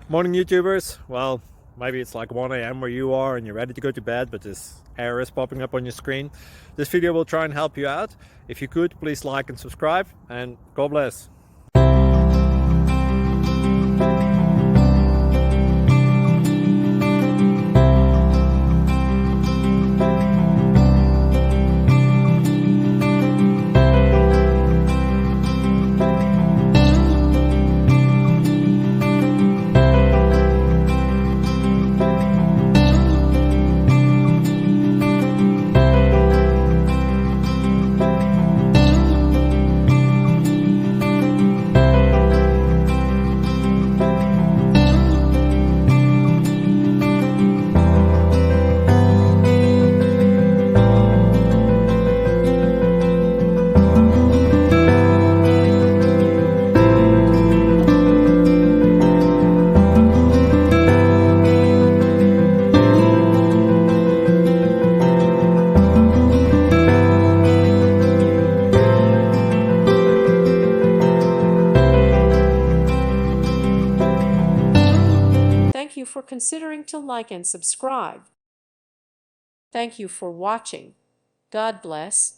Morning YouTubers. Well, maybe it's like 1 a.m. where you are and you're ready to go to bed, but this error is popping up on your screen. This video will try and help you out. If you could, please like and subscribe, and God bless. Thank you for considering to like and subscribe. Thank you for watching. God bless.